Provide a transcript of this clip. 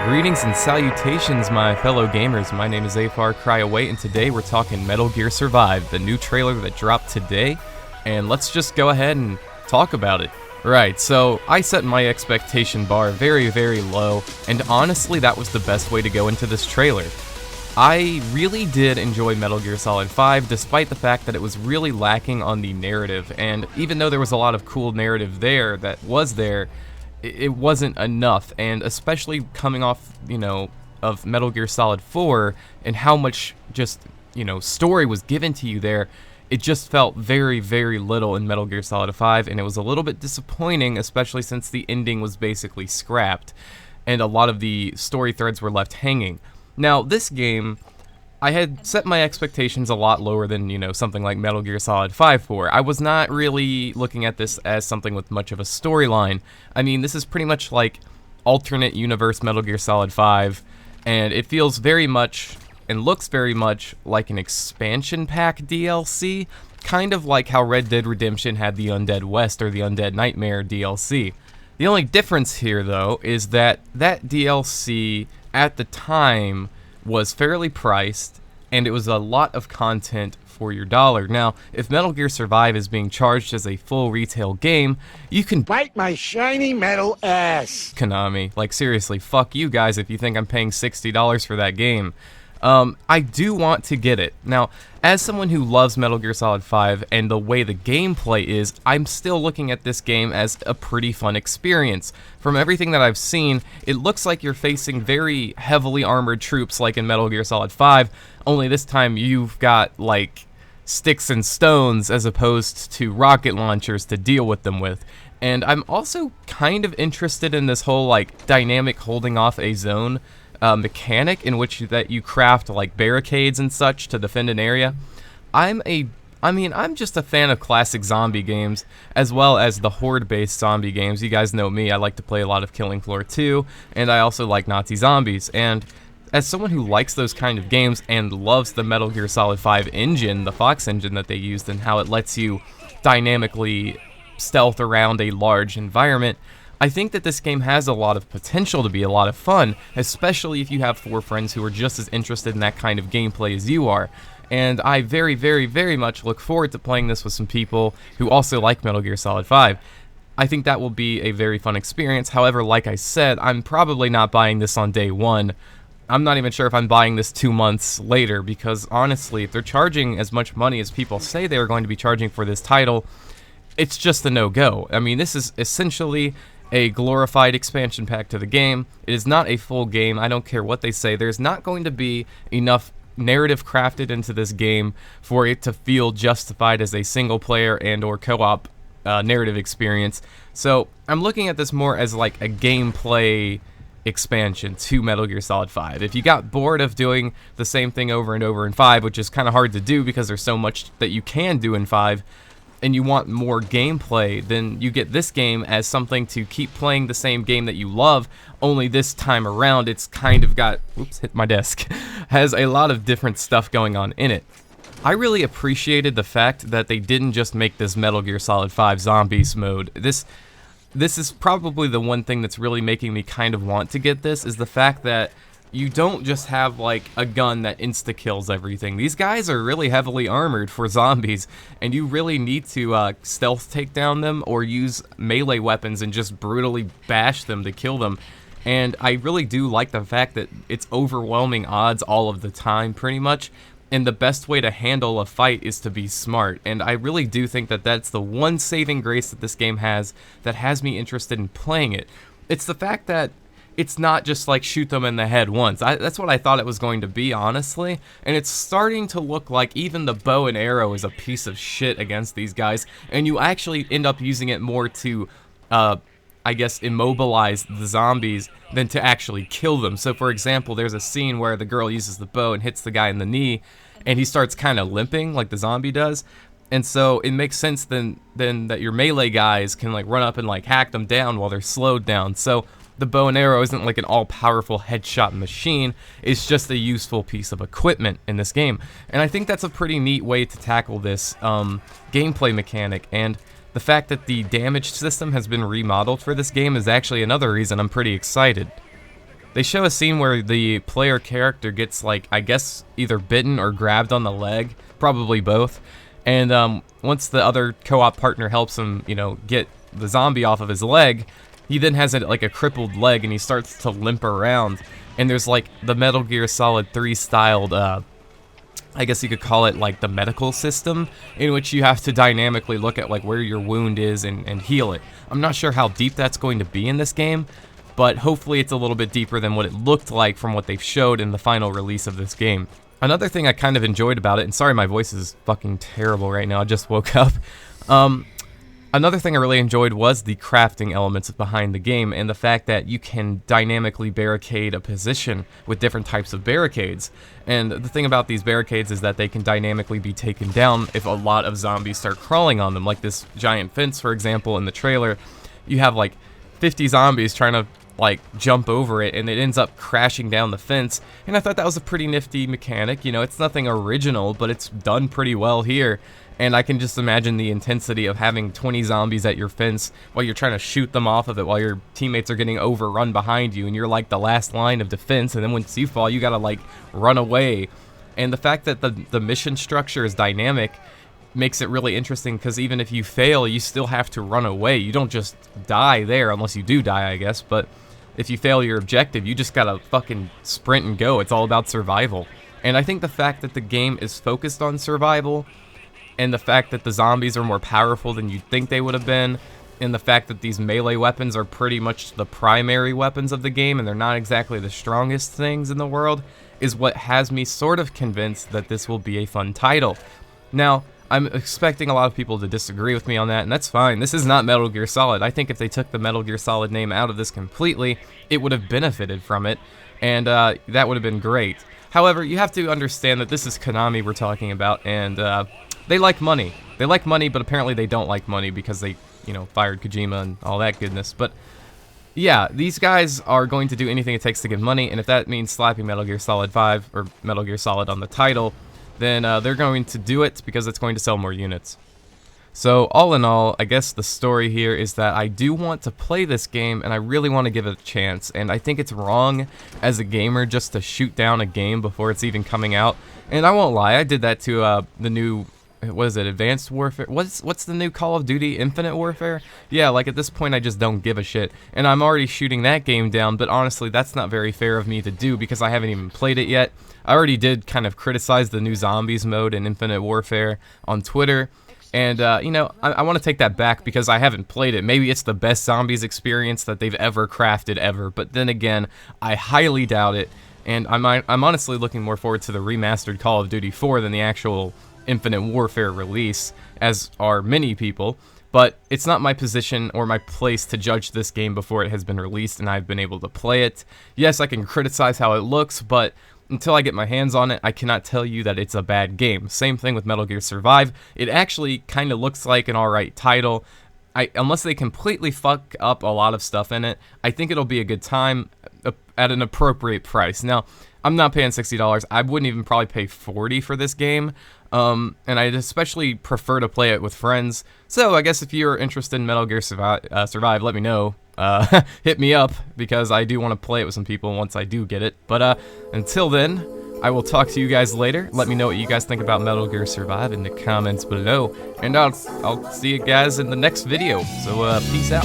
Greetings and salutations, my fellow gamers. My name is AFarCryAway, and today we're talking Metal Gear Survive, the new trailer that dropped today, and let's just go ahead and talk about it. Right, so I set my expectation bar very, very low, and honestly that was the best way to go into this trailer. I really did enjoy Metal Gear Solid 5, despite the fact that it was really lacking on the narrative, and even though there was a lot of cool narrative there that was there, it wasn't enough, and especially coming off, of Metal Gear Solid 4, and how much just, story was given to you there, it just felt very, very little in Metal Gear Solid 5, and it was a little bit disappointing, especially since the ending was basically scrapped, and a lot of the story threads were left hanging. Now, this game, I had set my expectations a lot lower than, something like Metal Gear Solid 5 for. I was not really looking at this as something with much of a storyline. I mean, this is pretty much like alternate universe Metal Gear Solid 5, and it feels very much and looks very much like an expansion pack DLC, kind of like how Red Dead Redemption had the Undead West or the Undead Nightmare DLC. The only difference here, though, is that that DLC at the time was fairly priced, and it was a lot of content for your dollar. Now, if Metal Gear Survive is being charged as a full retail game, you can bite my shiny metal ass. Konami, like seriously, fuck you guys if you think I'm paying $60 for that game. I do want to get it. Now, as someone who loves Metal Gear Solid 5 and the way the gameplay is, I'm still looking at this game as a pretty fun experience. From everything that I've seen, it looks like you're facing very heavily armored troops like in Metal Gear Solid 5, only this time you've got, like, sticks and stones as opposed to rocket launchers to deal with them with. And I'm also kind of interested in this whole, like, dynamic holding off a zone mechanic in which that you craft like barricades and such to defend an area. I'm just a fan of classic zombie games as well as the horde-based zombie games. You guys know me, I like to play a lot of Killing Floor 2, and I also like Nazi zombies. And as someone who likes those kind of games and loves the Metal Gear Solid 5 engine, the Fox engine that they used, and how it lets you dynamically stealth around a large environment, I think that this game has a lot of potential to be a lot of fun, especially if you have 4 friends who are just as interested in that kind of gameplay as you are. And I very, very, very much look forward to playing this with some people who also like Metal Gear Solid 5. I think that will be a very fun experience. However, like I said, I'm probably not buying this on day one. I'm not even sure if I'm buying this 2 months later, because honestly, if they're charging as much money as people say they are going to be charging for this title, it's just a no-go. I mean, this is essentially a glorified expansion pack to the game. It is not a full game. I don't care what they say. There's not going to be enough narrative crafted into this game for it to feel justified as a single player and or co-op narrative experience. So I'm looking at this more as like a gameplay expansion to Metal Gear Solid 5. If you got bored of doing the same thing over and over in 5, which is kind of hard to do because there's so much that you can do in 5, and you want more gameplay, then you get this game as something to keep playing the same game that you love, only this time around it's kind of got, oops, hit my desk, has a lot of different stuff going on in it. I really appreciated the fact that they didn't just make this Metal Gear Solid 5 Zombies mode. This is probably the one thing that's really making me kind of want to get this, is the fact that you don't just have, like, a gun that insta-kills everything. These guys are really heavily armored for zombies, and you really need to stealth take down them or use melee weapons and just brutally bash them to kill them. And I really do like the fact that it's overwhelming odds all of the time, pretty much, and the best way to handle a fight is to be smart. And I really do think that that's the one saving grace that this game has that has me interested in playing it. It's the fact that it's not just like shoot them in the head once. That's what I thought it was going to be, honestly. And it's starting to look like even the bow and arrow is a piece of shit against these guys. And you actually end up using it more to, I guess, immobilize the zombies than to actually kill them. So, for example, there's a scene where the girl uses the bow and hits the guy in the knee, and he starts kind of limping like the zombie does. And so it makes sense then that your melee guys can like run up and like hack them down while they're slowed down. So the bow and arrow isn't like an all-powerful headshot machine, it's just a useful piece of equipment in this game. And I think that's a pretty neat way to tackle this gameplay mechanic, and the fact that the damage system has been remodeled for this game is actually another reason I'm pretty excited. they show a scene where the player character gets, like, I guess either bitten or grabbed on the leg, probably both. And once the other co-op partner helps him, you know, get the zombie off of his leg, he then has like a crippled leg and he starts to limp around. And there's like the Metal Gear Solid 3 styled, I guess you could call it like the medical system, in which you have to dynamically look at like where your wound is and heal it. I'm not sure how deep that's going to be in this game, but hopefully it's a little bit deeper than what it looked like from what they've showed in the final release of this game. Another thing I kind of enjoyed about it, and sorry my voice is fucking terrible right now, I just woke up. Another thing I really enjoyed was the crafting elements behind the game and the fact that you can dynamically barricade a position with different types of barricades. And the thing about these barricades is that they can dynamically be taken down if a lot of zombies start crawling on them. Like this giant fence, for example, in the trailer, you have like 50 zombies trying to like jump over it, and it ends up crashing down the fence. And I thought that was a pretty nifty mechanic. You know, it's nothing original, but it's done pretty well here. And I can just imagine the intensity of having 20 zombies at your fence while you're trying to shoot them off of it while your teammates are getting overrun behind you, and you're like the last line of defense, and then once you fall, you gotta like run away. And the fact that the mission structure is dynamic makes it really interesting, because even if you fail, you still have to run away. You don't just die there, unless you do die, I guess, but if you fail your objective, you just gotta fucking sprint and go. It's all about survival. And I think the fact that the game is focused on survival, and the fact that the zombies are more powerful than you'd think they would have been, and the fact that these melee weapons are pretty much the primary weapons of the game, and they're not exactly the strongest things in the world, is what has me sort of convinced that this will be a fun title. Now, I'm expecting a lot of people to disagree with me on that, and that's fine. This is not Metal Gear Solid. I think if they took the Metal Gear Solid name out of this completely, it would have benefited from it, and that would have been great. However, you have to understand that this is Konami we're talking about, and they like money. They like money, but apparently they don't like money because they, you know, fired Kojima and all that goodness. But yeah, these guys are going to do anything it takes to get money, and if that means slapping Metal Gear Solid 5 or Metal Gear Solid on the title, then they're going to do it because it's going to sell more units. So all in all, I guess the story here is that I do want to play this game, and I really want to give it a chance, and I think it's wrong as a gamer just to shoot down a game before it's even coming out. And I won't lie, I did that to the new, what is it, Advanced Warfare? What's the new Call of Duty, Infinite Warfare? Yeah, like at this point I just don't give a shit, and I'm already shooting that game down, but honestly that's not very fair of me to do because I haven't even played it yet. I already did kind of criticize the new Zombies mode in Infinite Warfare on Twitter, and you know, I want to take that back because I haven't played it. Maybe it's the best Zombies experience that they've ever crafted ever, but then again, I highly doubt it, and I'm honestly looking more forward to the remastered Call of Duty 4 than the actual Infinite Warfare release, as are many people, but it's not my position or my place to judge this game before it has been released and I've been able to play it. Yes, I can criticize how it looks, but until I get my hands on it, I cannot tell you that it's a bad game. Same thing with Metal Gear Survive. It actually kind of looks like an alright title. Unless they completely fuck up a lot of stuff in it, I think it'll be a good time at an appropriate price. Now, I'm not paying $60. I wouldn't even probably pay $40 for this game. And I'd especially prefer to play it with friends. So I guess if you're interested in Metal Gear Survive, let me know. Hit me up, because I do want to play it with some people once I do get it. But until then, I will talk to you guys later. Let me know what you guys think about Metal Gear Survive in the comments below. And I'll see you guys in the next video. So peace out.